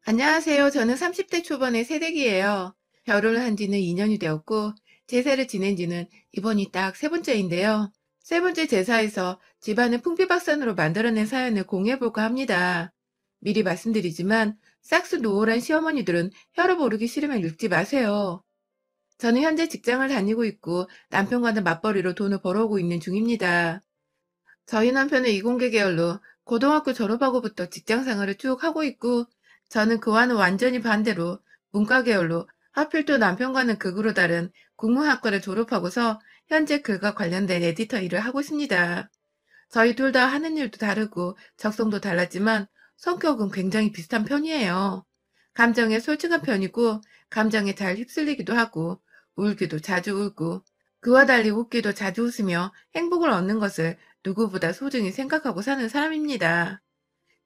안녕하세요. 저는 30대 초반의 새댁이에요. 결혼을 한 지는 2년이 되었고, 제사를 지낸 지는 이번이 딱 세 번째인데요. 세 번째 제사에서 집안을 풍비박산으로 만들어낸 사연을 공유해볼까 합니다. 미리 말씀드리지만, 싹스 노골한 시어머니들은 혈압 오르기 싫으면 읽지 마세요. 저는 현재 직장을 다니고 있고, 남편과는 맞벌이로 돈을 벌어오고 있는 중입니다. 저희 남편은 이공계 계열로 고등학교 졸업하고부터 직장 생활을 쭉 하고 있고, 저는 그와는 완전히 반대로 문과 계열로 하필 또 남편과는 극으로 다른 국문학과를 졸업하고서 현재 글과 관련된 에디터 일을 하고 있습니다. 저희 둘 다 하는 일도 다르고 적성도 달랐지만 성격은 굉장히 비슷한 편이에요. 감정에 솔직한 편이고 감정에 잘 휩쓸리기도 하고 울기도 자주 울고 그와 달리 웃기도 자주 웃으며 행복을 얻는 것을 누구보다 소중히 생각하고 사는 사람입니다.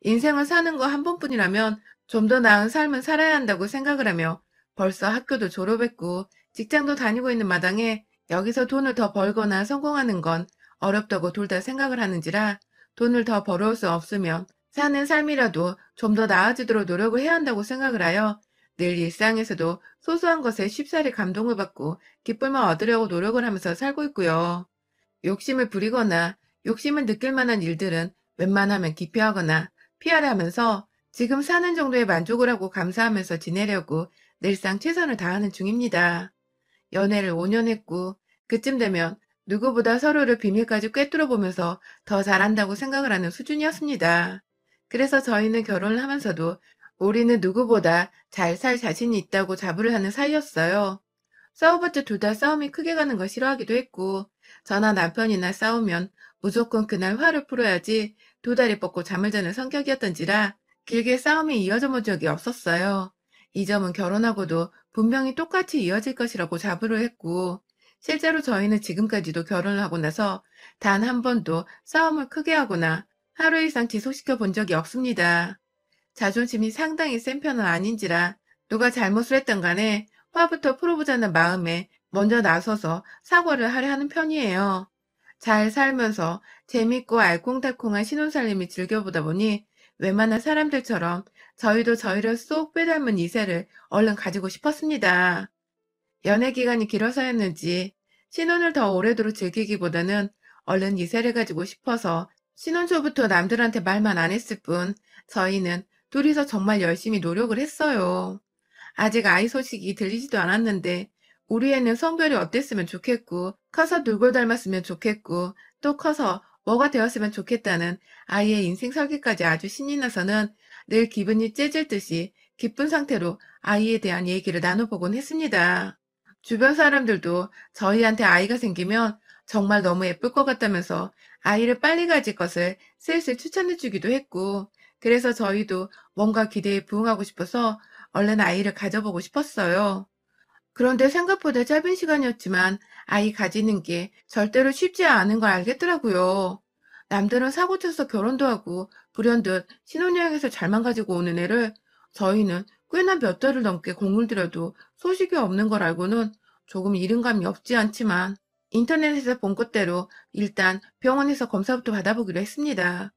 인생을 사는 거 한 번뿐이라면 좀 더 나은 삶을 살아야 한다고 생각을 하며 벌써 학교도 졸업했고 직장도 다니고 있는 마당에 여기서 돈을 더 벌거나 성공하는 건 어렵다고 둘 다 생각을 하는지라 돈을 더 벌어올 수 없으면 사는 삶이라도 좀 더 나아지도록 노력을 해야 한다고 생각을 하여 늘 일상에서도 소소한 것에 쉽사리 감동을 받고 기쁨을 얻으려고 노력을 하면서 살고 있고요. 욕심을 부리거나 욕심을 느낄 만한 일들은 웬만하면 기피하거나 피하려 하면서 지금 사는 정도의 만족을 하고 감사하면서 지내려고 늘상 최선을 다하는 중입니다. 연애를 5년 했고 그쯤 되면 누구보다 서로를 비밀까지 꿰뚫어 보면서 더 잘한다고 생각을 하는 수준이었습니다. 그래서 저희는 결혼을 하면서도 우리는 누구보다 잘 살 자신이 있다고 자부를 하는 사이였어요. 싸워봤자 둘 다 싸움이 크게 가는 걸 싫어하기도 했고, 저나 남편이나 싸우면 무조건 그날 화를 풀어야지 두 다리 뻗고 잠을 자는 성격이었던지라 길게 싸움이 이어져 본 적이 없었어요. 이 점은 결혼하고도 분명히 똑같이 이어질 것이라고 자부를 했고, 실제로 저희는 지금까지도 결혼을 하고 나서 단 한 번도 싸움을 크게 하거나 하루 이상 지속시켜 본 적이 없습니다. 자존심이 상당히 센 편은 아닌지라 누가 잘못을 했던 간에 화부터 풀어보자는 마음에 먼저 나서서 사과를 하려 하는 편이에요. 잘 살면서 재밌고 알콩달콩한 신혼살림을 즐겨보다 보니 웬만한 사람들처럼 저희도 저희를 쏙 빼닮은 이세를 얼른 가지고 싶었습니다. 연애 기간이 길어서였는지 신혼을 더 오래도록 즐기기보다는 얼른 이세를 가지고 싶어서 신혼 초부터 남들한테 말만 안 했을 뿐 저희는 둘이서 정말 열심히 노력을 했어요. 아직 아이 소식이 들리지도 않았는데 우리 애는 성별이 어땠으면 좋겠고 커서 누굴 닮았으면 좋겠고 또 커서 뭐가 되었으면 좋겠다는 아이의 인생 설계까지 아주 신이 나서는 늘 기분이 째질 듯이 기쁜 상태로 아이에 대한 얘기를 나눠보곤 했습니다. 주변 사람들도 저희한테 아이가 생기면 정말 너무 예쁠 것 같다면서 아이를 빨리 가질 것을 슬슬 추천해 주기도 했고, 그래서 저희도 뭔가 기대에 부응하고 싶어서 얼른 아이를 가져보고 싶었어요. 그런데 생각보다 짧은 시간이었지만 아이 가지는 게 절대로 쉽지 않은 걸 알겠더라고요. 남들은 사고 쳐서 결혼도 하고 불현듯 신혼여행에서 잘만 가지고 오는 애를 저희는 꽤나 몇 달을 넘게 공을 들여도 소식이 없는 걸 알고는 조금 이른감이 없지 않지만 인터넷에서 본 것대로 일단 병원에서 검사부터 받아보기로 했습니다.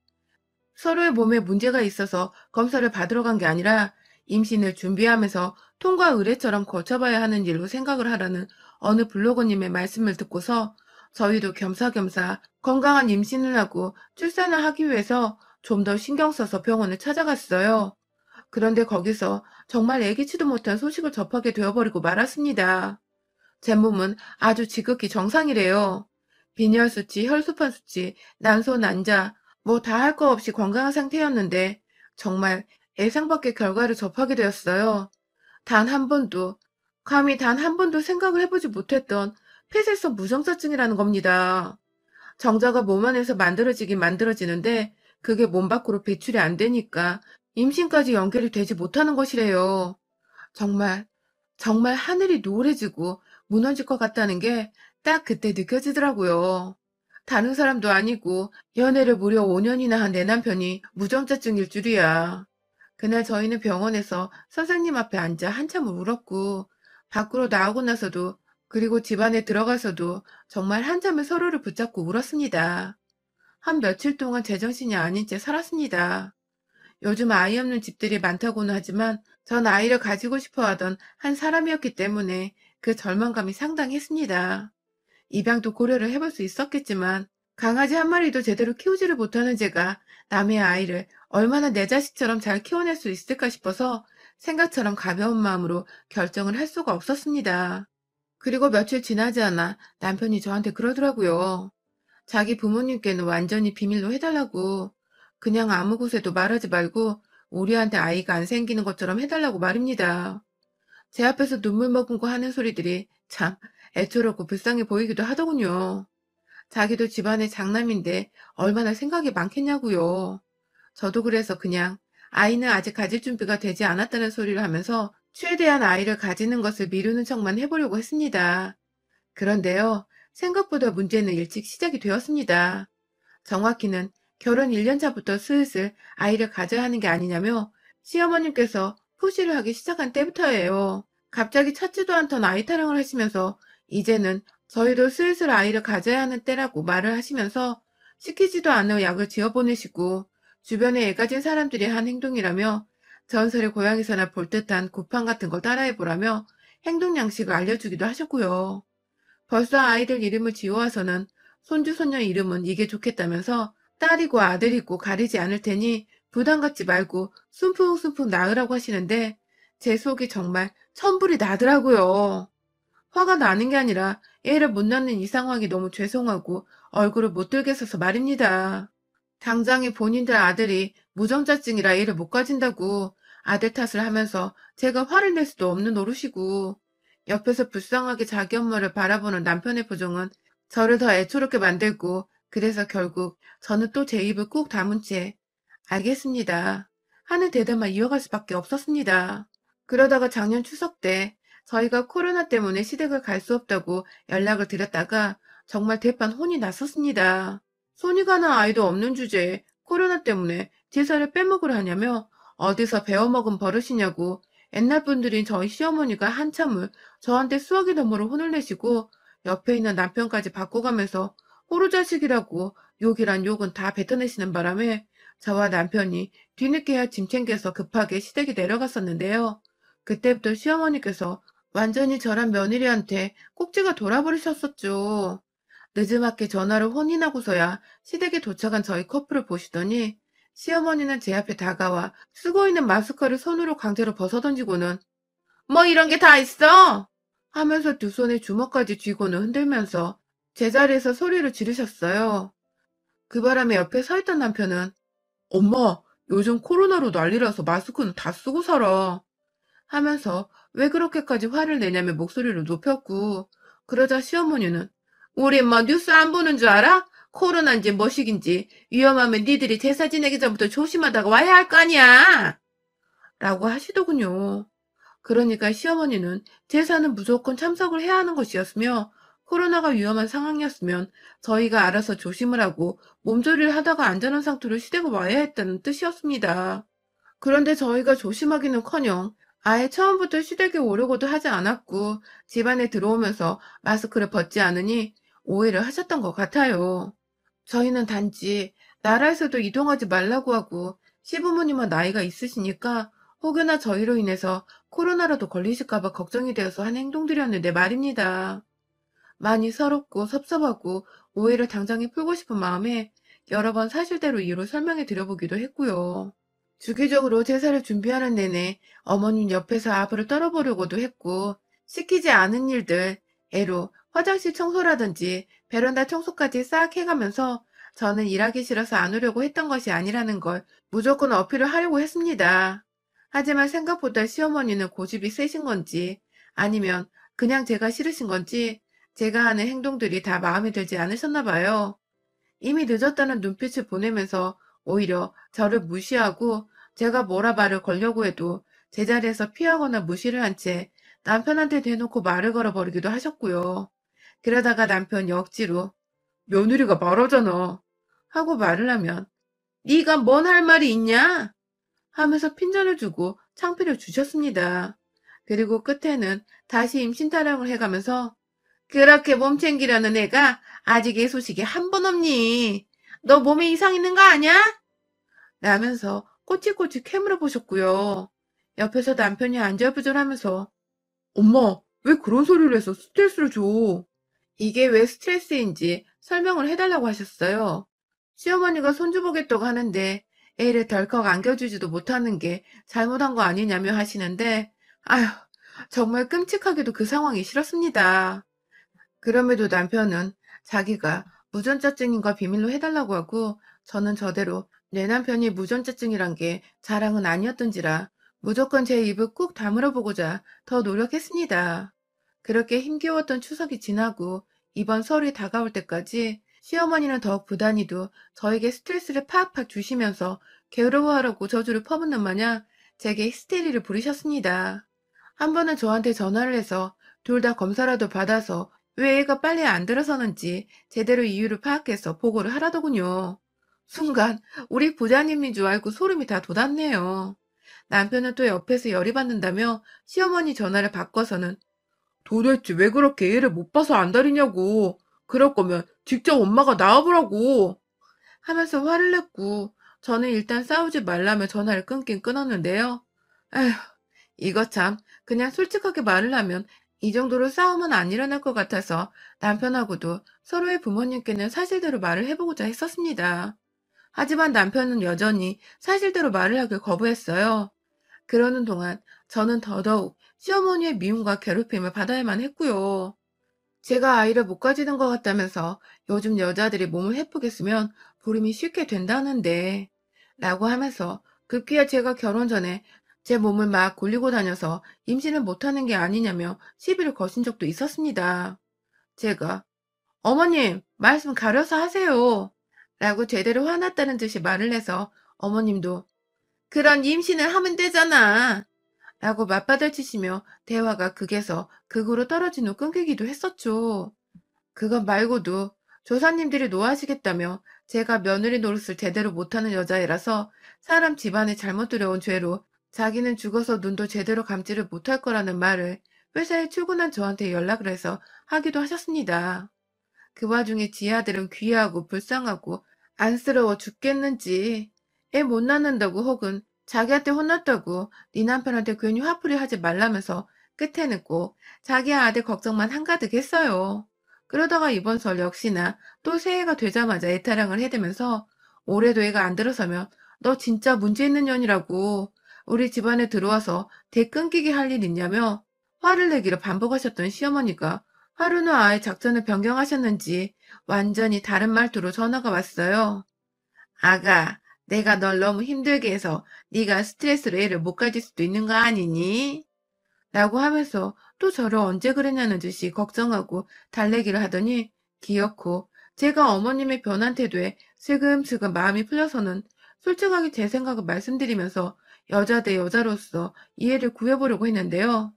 서로의 몸에 문제가 있어서 검사를 받으러 간 게 아니라 임신을 준비하면서 통과 의례처럼 거쳐봐야 하는 일로 생각을 하라는 어느 블로거님의 말씀을 듣고서 저희도 겸사겸사 건강한 임신을 하고 출산을 하기 위해서 좀 더 신경 써서 병원을 찾아갔어요. 그런데 거기서 정말 예기치도 못한 소식을 접하게 되어버리고 말았습니다. 제 몸은 아주 지극히 정상이래요. 빈혈 수치, 혈소판 수치, 난소, 난자, 뭐 다 할 거 없이 건강한 상태였는데 정말 예상 밖의 결과를 접하게 되었어요. 단 한 번도, 감히 단 한 번도 생각을 해보지 못했던 폐쇄성 무정자증이라는 겁니다. 정자가 몸 안에서 만들어지긴 만들어지는데 그게 몸 밖으로 배출이 안 되니까 임신까지 연결이 되지 못하는 것이래요. 정말, 정말 하늘이 노래지고 무너질 것 같다는 게 딱 그때 느껴지더라고요. 다른 사람도 아니고 연애를 무려 5년이나 한 내 남편이 무정자증일 줄이야. 그날 저희는 병원에서 선생님 앞에 앉아 한참을 울었고 밖으로 나오고 나서도 그리고 집 안에 들어가서도 정말 한참을 서로를 붙잡고 울었습니다. 한 며칠 동안 제정신이 아닌 채 살았습니다. 요즘 아이 없는 집들이 많다고는 하지만 전 아이를 가지고 싶어 하던 한 사람이었기 때문에 그 절망감이 상당했습니다. 입양도 고려를 해볼 수 있었겠지만 강아지 한 마리도 제대로 키우지를 못하는 제가 남의 아이를 얼마나 내 자식처럼 잘 키워낼 수 있을까 싶어서 생각처럼 가벼운 마음으로 결정을 할 수가 없었습니다. 그리고 며칠 지나지 않아 남편이 저한테 그러더라고요. 자기 부모님께는 완전히 비밀로 해달라고. 그냥 아무 곳에도 말하지 말고 우리한테 아이가 안 생기는 것처럼 해달라고 말입니다. 제 앞에서 눈물 머금고 하는 소리들이 참 애처롭고 불쌍해 보이기도 하더군요. 자기도 집안의 장남인데 얼마나 생각이 많겠냐고요. 저도 그래서 그냥 아이는 아직 가질 준비가 되지 않았다는 소리를 하면서 최대한 아이를 가지는 것을 미루는 척만 해보려고 했습니다. 그런데요, 생각보다 문제는 일찍 시작이 되었습니다. 정확히는 결혼 1년 차부터 슬슬 아이를 가져야 하는 게 아니냐며 시어머님께서 푸시를 하기 시작한 때부터예요. 갑자기 찾지도 않던 아이 타령을 하시면서 이제는 저희도 슬슬 아이를 가져야 하는 때라고 말을 하시면서 시키지도 않은 약을 지어보내시고 주변에 애 가진 사람들이 한 행동이라며 전설의 고향에서나 볼 듯한 구판 같은 걸 따라해보라며 행동 양식을 알려주기도 하셨고요. 벌써 아이들 이름을 지어와서는 손주 손녀 이름은 이게 좋겠다면서 딸이고 아들이고 가리지 않을 테니 부담 갖지 말고 숨풍숨풍 낳으라고 하시는데 제 속이 정말 천불이 나더라고요. 화가 나는 게 아니라 애를 못 낳는 이 상황이 너무 죄송하고 얼굴을 못 들게 서서 말입니다. 당장에 본인들 아들이 무정자증이라 애를 못 가진다고 아들 탓을 하면서 제가 화를 낼 수도 없는 노릇이고 옆에서 불쌍하게 자기 엄마를 바라보는 남편의 표정은 저를 더 애초롭게 만들고 그래서 결국 저는 또 제 입을 꾹 다문 채 알겠습니다 하는 대답만 이어갈 수밖에 없었습니다. 그러다가 작년 추석 때 저희가 코로나 때문에 시댁을 갈 수 없다고 연락을 드렸다가 정말 대판 혼이 났었습니다. 손이 가는 아이도 없는 주제에 코로나 때문에 제사를 빼먹으려 하냐며 어디서 배워먹은 버릇이냐고 옛날 분들인 저희 시어머니가 한참을 저한테 수화기 너머로 혼을 내시고 옆에 있는 남편까지 바꿔가면서 호루자식이라고 욕이란 욕은 다 뱉어내시는 바람에 저와 남편이 뒤늦게야 짐 챙겨서 급하게 시댁에 내려갔었는데요. 그때부터 시어머니께서 완전히 저란 며느리한테 꼭지가 돌아버리셨었죠. 늦지막히 전화를 혼인하고서야 시댁에 도착한 저희 커플을 보시더니 시어머니는 제 앞에 다가와 쓰고 있는 마스크를 손으로 강제로 벗어던지고는 뭐 이런 게 다 있어? 하면서 두 손에 주먹까지 쥐고는 흔들면서 제자리에서 소리를 지르셨어요. 그 바람에 옆에 서 있던 남편은 엄마, 요즘 코로나로 난리라서 마스크는 다 쓰고 살아. 하면서 왜 그렇게까지 화를 내냐며 목소리를 높였고 그러자 시어머니는 우리 뭐 뉴스 안 보는 줄 알아? 코로나인지 뭐시긴지 위험하면 니들이 제사 지내기 전부터 조심하다가 와야 할 거 아니야 라고 하시더군요. 그러니까 시어머니는 제사는 무조건 참석을 해야 하는 것이었으며 코로나가 위험한 상황이었으면 저희가 알아서 조심을 하고 몸조리를 하다가 안전한 상태로 시댁에 와야 했다는 뜻이었습니다. 그런데 저희가 조심하기는커녕 아예 처음부터 시댁에 오려고도 하지 않았고 집안에 들어오면서 마스크를 벗지 않으니 오해를 하셨던 것 같아요. 저희는 단지 나라에서도 이동하지 말라고 하고 시부모님은 나이가 있으시니까 혹여나 저희로 인해서 코로나라도 걸리실까 봐 걱정이 되어서 한 행동들이었는데 말입니다. 많이 서럽고 섭섭하고 오해를 당장에 풀고 싶은 마음에 여러 번 사실대로 이유를 설명해 드려보기도 했고요. 주기적으로 제사를 준비하는 내내 어머님 옆에서 아부를 떨어보려고도 했고 시키지 않은 일들, 애로 화장실 청소라든지 베란다 청소까지 싹 해가면서 저는 일하기 싫어서 안 오려고 했던 것이 아니라는 걸 무조건 어필을 하려고 했습니다. 하지만 생각보다 시어머니는 고집이 세신 건지 아니면 그냥 제가 싫으신 건지 제가 하는 행동들이 다 마음에 들지 않으셨나 봐요. 이미 늦었다는 눈빛을 보내면서 오히려 저를 무시하고 제가 뭐라 말을 걸려고 해도 제자리에서 피하거나 무시를 한 채 남편한테 대놓고 말을 걸어버리기도 하셨고요. 그러다가 남편이 억지로 며느리가 말하잖아 하고 말을 하면 네가 뭔 할 말이 있냐? 하면서 핀잔을 주고 창피를 주셨습니다. 그리고 끝에는 다시 임신 타령을 해가면서 그렇게 몸 챙기려는 애가 아직 애 소식이 한 번 없니? 너 몸에 이상 있는 거 아냐? 라면서 꼬치꼬치 캐물어 보셨고요. 옆에서 남편이 안절부절하면서 엄마, 왜 그런 소리를 해서 스트레스를 줘? 이게 왜 스트레스인지 설명을 해달라고 하셨어요. 시어머니가 손주 보겠다고 하는데 애를 덜컥 안겨주지도 못하는 게 잘못한 거 아니냐며 하시는데, 아휴, 정말 끔찍하게도 그 상황이 싫었습니다. 그럼에도 남편은 자기가 무전자증인 걸 비밀로 해달라고 하고, 저는 저대로 내 남편이 무전자증이란 게 자랑은 아니었던지라 무조건 제 입을 꾹 다물어 보고자 더 노력했습니다. 그렇게 힘겨웠던 추석이 지나고 이번 설이 다가올 때까지 시어머니는 더욱 부단히도 저에게 스트레스를 팍팍 주시면서 괴로워하라고 저주를 퍼붓는 마냥 제게 히스테리를 부리셨습니다. 한 번은 저한테 전화를 해서 둘 다 검사라도 받아서 왜 애가 빨리 안 들어서는지 제대로 이유를 파악해서 보고를 하라더군요. 순간 우리 부자님인 줄 알고 소름이 다 돋았네요. 남편은 또 옆에서 열이 받는다며 시어머니 전화를 바꿔서는 도대체 왜 그렇게 애를 못 봐서 안달이냐고. 그럴 거면 직접 엄마가 나와보라고. 하면서 화를 냈고 저는 일단 싸우지 말라며 전화를 끊긴 끊었는데요. 에휴, 이거 참 그냥 솔직하게 말을 하면 이 정도로 싸움은 안 일어날 것 같아서 남편하고도 서로의 부모님께는 사실대로 말을 해보고자 했었습니다. 하지만 남편은 여전히 사실대로 말을 하길 거부했어요. 그러는 동안 저는 더더욱 시어머니의 미움과 괴롭힘을 받아야만 했고요. 제가 아이를 못 가지는 것 같다면서 요즘 여자들이 몸을 해프게 쓰면 불임이 쉽게 된다는데 라고 하면서 급기야 제가 결혼 전에 제 몸을 막 굴리고 다녀서 임신을 못하는 게 아니냐며 시비를 거신 적도 있었습니다. 제가 어머님 말씀 가려서 하세요 라고 제대로 화났다는 듯이 말을 해서 어머님도 그런 임신을 하면 되잖아 라고 맞받아치시며 대화가 극에서 극으로 떨어진 후 끊기기도 했었죠. 그것 말고도 조사님들이 노하시겠다며 제가 며느리 노릇을 제대로 못하는 여자애라서 사람 집안에 잘못 들여온 죄로 자기는 죽어서 눈도 제대로 감지를 못할 거라는 말을 회사에 출근한 저한테 연락을 해서 하기도 하셨습니다. 그 와중에 지 아들은 귀하고 불쌍하고 안쓰러워 죽겠는지 애 못 낳는다고 혹은 자기한테 혼났다고 네 남편한테 괜히 화풀이 하지 말라면서 끝에는 꼭 자기 아들 걱정만 한가득 했어요. 그러다가 이번 설 역시나 또 새해가 되자마자 애타령을 해대면서 올해도 애가 안 들어서면 너 진짜 문제 있는 년이라고 우리 집안에 들어와서 대 끊기게 할 일 있냐며 화를 내기를 반복하셨던 시어머니가 하루는 아예 작전을 변경하셨는지 완전히 다른 말투로 전화가 왔어요. 아가, 내가 널 너무 힘들게 해서 네가 스트레스로 애를 못 가질 수도 있는 거 아니니? 라고 하면서 또 저를 언제 그랬냐는 듯이 걱정하고 달래기를 하더니 기어코 제가 어머님의 변한 태도에 슬금슬금 마음이 풀려서는 솔직하게 제 생각을 말씀드리면서 여자 대 여자로서 이해를 구해보려고 했는데요.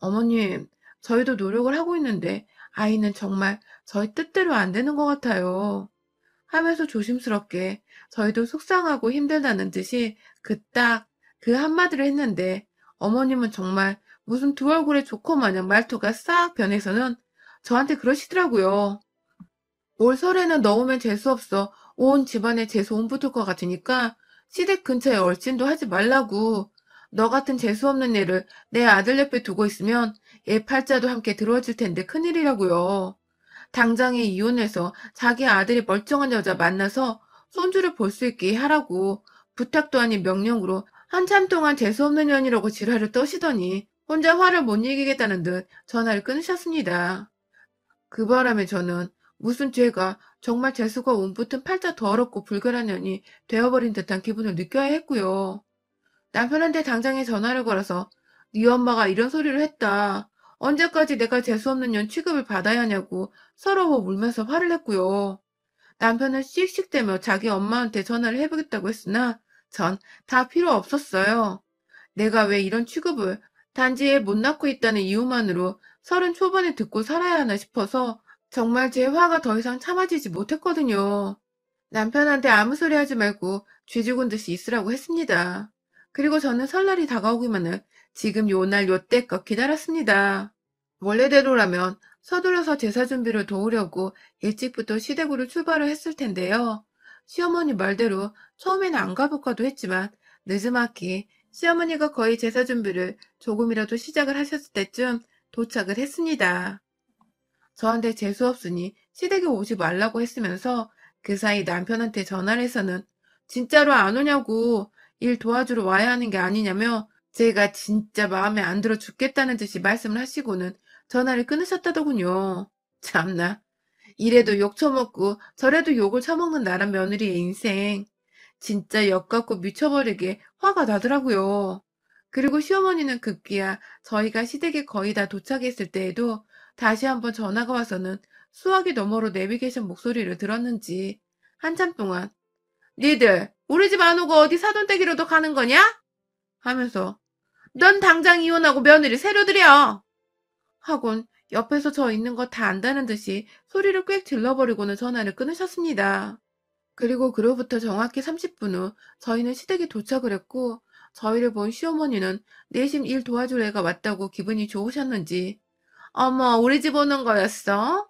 어머님, 저희도 노력을 하고 있는데 아이는 정말 저희 뜻대로 안 되는 것 같아요. 하면서 조심스럽게 저희도 속상하고 힘들다는 듯이 그 한마디를 했는데 어머님은 정말 무슨 두 얼굴의 조커 마냥 말투가 싹 변해서는 저한테 그러시더라고요. 올 설에는 넣으면 재수없어. 온 집안에 재수온 붙을 것 같으니까 시댁 근처에 얼씬도 하지 말라고. 너 같은 재수없는 애를 내 아들 옆에 두고 있으면 얘 팔자도 함께 들어줄 텐데 큰일이라고요. 당장에 이혼해서 자기 아들이 멀쩡한 여자 만나서 손주를 볼 수 있게 하라고 부탁도 아닌 명령으로 한참 동안 재수없는 년이라고 지랄을 떠시더니 혼자 화를 못 이기겠다는 듯 전화를 끊으셨습니다. 그 바람에 저는 무슨 죄가 정말 재수가 움붙은 팔자 더럽고 불결한 년이 되어버린 듯한 기분을 느껴야 했고요. 남편한테 당장에 전화를 걸어서 네 엄마가 이런 소리를 했다. 언제까지 내가 재수없는 년 취급을 받아야 하냐고 서러워 울면서 화를 냈고요. 남편은 씩씩대며 자기 엄마한테 전화를 해보겠다고 했으나 전 다 필요 없었어요. 내가 왜 이런 취급을 단지 애 못 낳고 있다는 이유만으로 30 초반에 듣고 살아야 하나 싶어서 정말 제 화가 더 이상 참아지지 못했거든요. 남편한테 아무 소리 하지 말고 쥐 죽은 듯이 있으라고 했습니다. 그리고 저는 설날이 다가오기만을 지금 요날 요때껏 기다렸습니다. 원래대로라면 서둘러서 제사 준비를 도우려고 일찍부터 시댁으로 출발을 했을 텐데요. 시어머니 말대로 처음에는 안 가볼까도 했지만 늦지막히 시어머니가 거의 제사 준비를 조금이라도 시작을 하셨을 때쯤 도착을 했습니다. 저한테 재수없으니 시댁에 오지 말라고 했으면서 그 사이 남편한테 전화를 해서는 진짜로 안 오냐고 일 도와주러 와야 하는 게 아니냐며 제가 진짜 마음에 안 들어 죽겠다는 듯이 말씀을 하시고는 전화를 끊으셨다더군요. 참나. 이래도 욕 처먹고 저래도 욕을 처먹는 나란 며느리의 인생. 진짜 역같고 미쳐버리게 화가 나더라고요. 그리고 시어머니는 급기야 저희가 시댁에 거의 다 도착했을 때에도 다시 한번 전화가 와서는 수화기 너머로 내비게이션 목소리를 들었는지 한참 동안 니들 우리 집 안 오고 어디 사돈 떼기로도 가는 거냐? 하면서 넌 당장 이혼하고 며느리 새로 들여! 하곤 옆에서 저 있는 거 다 안다는 듯이 소리를 꽥 질러버리고는 전화를 끊으셨습니다. 그리고 그로부터 정확히 30분 후 저희는 시댁에 도착을 했고 저희를 본 시어머니는 내심 일 도와줄 애가 왔다고 기분이 좋으셨는지 어머 우리 집 오는 거였어?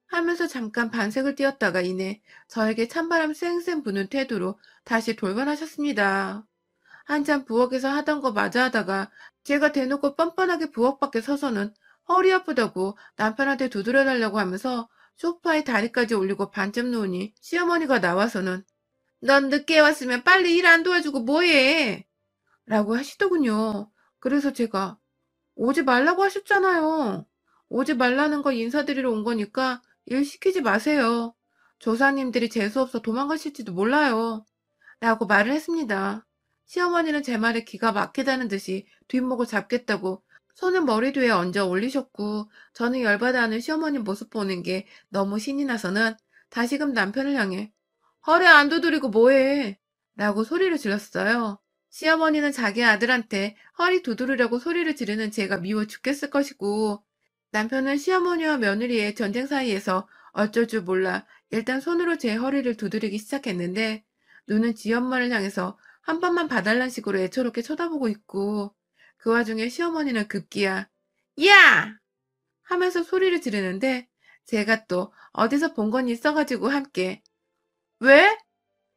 하면서 잠깐 반색을 띄었다가 이내 저에게 찬바람 쌩쌩 부는 태도로 다시 돌변하셨습니다. 한참 부엌에서 하던 거 마저 하다가 제가 대놓고 뻔뻔하게 부엌 밖에 서서는 허리 아프다고 남편한테 두드려달라고 하면서 소파에 다리까지 올리고 반쯤 누우니 시어머니가 나와서는 넌 늦게 왔으면 빨리 일 안 도와주고 뭐해? 라고 하시더군요. 그래서 제가 오지 말라고 하셨잖아요. 오지 말라는 거 인사드리러 온 거니까 일 시키지 마세요. 조사님들이 재수없어 도망가실지도 몰라요. 라고 말을 했습니다. 시어머니는 제 말에 기가 막히다는 듯이 뒷목을 잡겠다고 손을 머리 뒤에 얹어 올리셨고 저는 열받아하는 시어머니 모습 보는 게 너무 신이 나서는 다시금 남편을 향해 허리 안 두드리고 뭐해? 라고 소리를 질렀어요. 시어머니는 자기 아들한테 허리 두드리려고 소리를 지르는 제가 미워 죽겠을 것이고 남편은 시어머니와 며느리의 전쟁 사이에서 어쩔 줄 몰라 일단 손으로 제 허리를 두드리기 시작했는데 눈은 지 엄마를 향해서 한 번만 봐달란 식으로 애처롭게 쳐다보고 있고 그 와중에 시어머니는 급기야 야! 하면서 소리를 지르는데 제가 또 어디서 본 건 있어가지고 함께 왜?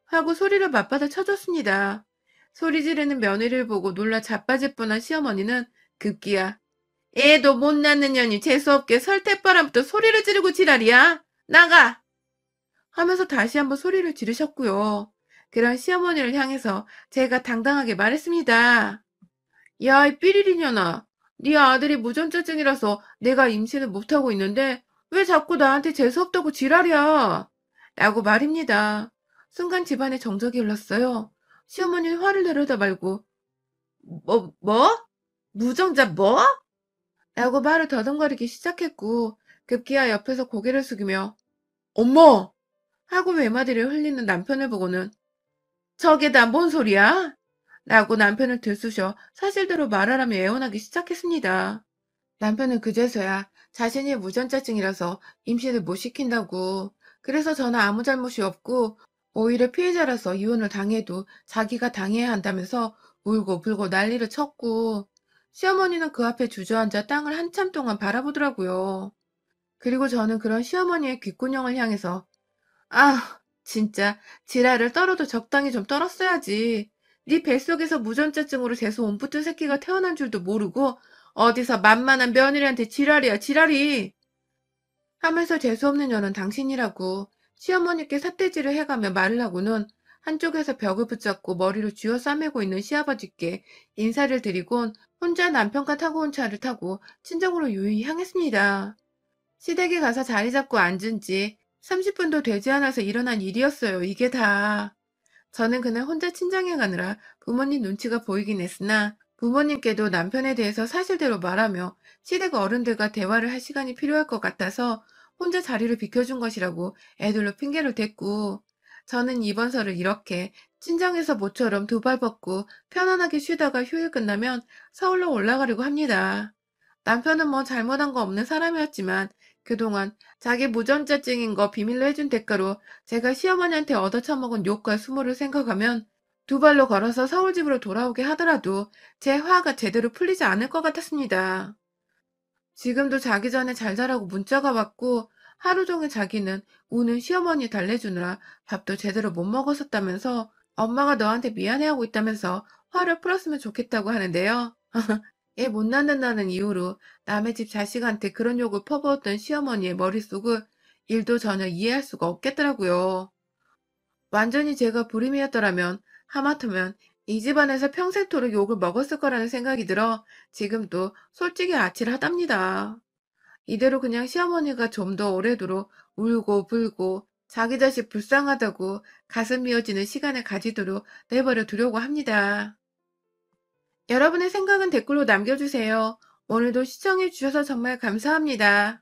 하고 소리를 맞받아 쳐줬습니다. 소리 지르는 며느리를 보고 놀라 자빠질 뻔한 시어머니는 급기야 애도 못 낳는 년이 재수없게 설태바람부터 소리를 지르고 지랄이야. 나가! 하면서 다시 한번 소리를 지르셨고요. 그런 시어머니를 향해서 제가 당당하게 말했습니다. 야, 이 삐리리년아. 네 아들이 무전자증이라서 내가 임신을 못하고 있는데 왜 자꾸 나한테 재수없다고 지랄이야? 라고 말입니다. 순간 집안에 정적이 흘렀어요. 시어머니는 화를 내려다 말고 뭐? 무정자 뭐? 라고 말을 더듬거리기 시작했고 급기야 옆에서 고개를 숙이며 엄마! 하고 외마디를 흘리는 남편을 보고는 저게 다 뭔 소리야? 라고 남편을 들쑤셔 사실대로 말하라며 애원하기 시작했습니다. 남편은 그제서야 자신이 무전자증이라서 임신을 못 시킨다고 그래서 저는 아무 잘못이 없고 오히려 피해자라서 이혼을 당해도 자기가 당해야 한다면서 울고 불고 난리를 쳤고 시어머니는 그 앞에 주저앉아 땅을 한참 동안 바라보더라고요. 그리고 저는 그런 시어머니의 귓구녕을 향해서 아, 진짜 지랄을 떨어도 적당히 좀 떨었어야지. 네 뱃속에서 무전자증으로 재수 온 붙은 새끼가 태어난 줄도 모르고 어디서 만만한 며느리한테 지랄이야 지랄이 하면서 재수없는 년은 당신이라고 시어머니께 삿대질을 해가며 말을 하고는 한쪽에서 벽을 붙잡고 머리를 쥐어 싸매고 있는 시아버지께 인사를 드리곤 혼자 남편과 타고 온 차를 타고 친정으로 유유히 향했습니다. 시댁에 가서 자리 잡고 앉은 지 30분도 되지 않아서 일어난 일이었어요. 이게 다. 저는 그날 혼자 친정에 가느라 부모님 눈치가 보이긴 했으나 부모님께도 남편에 대해서 사실대로 말하며 시댁 어른들과 대화를 할 시간이 필요할 것 같아서 혼자 자리를 비켜준 것이라고 애들로 핑계를 댔고 저는 이번서를 이렇게 친정에서 모처럼 두 발 뻗고 편안하게 쉬다가 휴일 끝나면 서울로 올라가려고 합니다. 남편은 뭐 잘못한 거 없는 사람이었지만 그동안 자기 무전자증인 거 비밀로 해준 대가로 제가 시어머니한테 얻어쳐먹은 욕과 수모를 생각하면 두 발로 걸어서 서울집으로 돌아오게 하더라도 제 화가 제대로 풀리지 않을 것 같았습니다. 지금도 자기 전에 잘 자라고 문자가 왔고 하루 종일 자기는 우는 시어머니 달래주느라 밥도 제대로 못 먹었었다면서 엄마가 너한테 미안해하고 있다면서 화를 풀었으면 좋겠다고 하는데요. 애 못 낳는다는 이유로 남의 집 자식한테 그런 욕을 퍼부었던 시어머니의 머릿속을 일도 전혀 이해할 수가 없겠더라고요. 완전히 제가 불임이었더라면 하마터면 이 집안에서 평생토록 욕을 먹었을 거라는 생각이 들어 지금도 솔직히 아찔하답니다. 이대로 그냥 시어머니가 좀 더 오래도록 울고 불고 자기 자식 불쌍하다고 가슴 미어지는 시간을 가지도록 내버려 두려고 합니다. 여러분의 생각은 댓글로 남겨주세요. 오늘도 시청해주셔서 정말 감사합니다.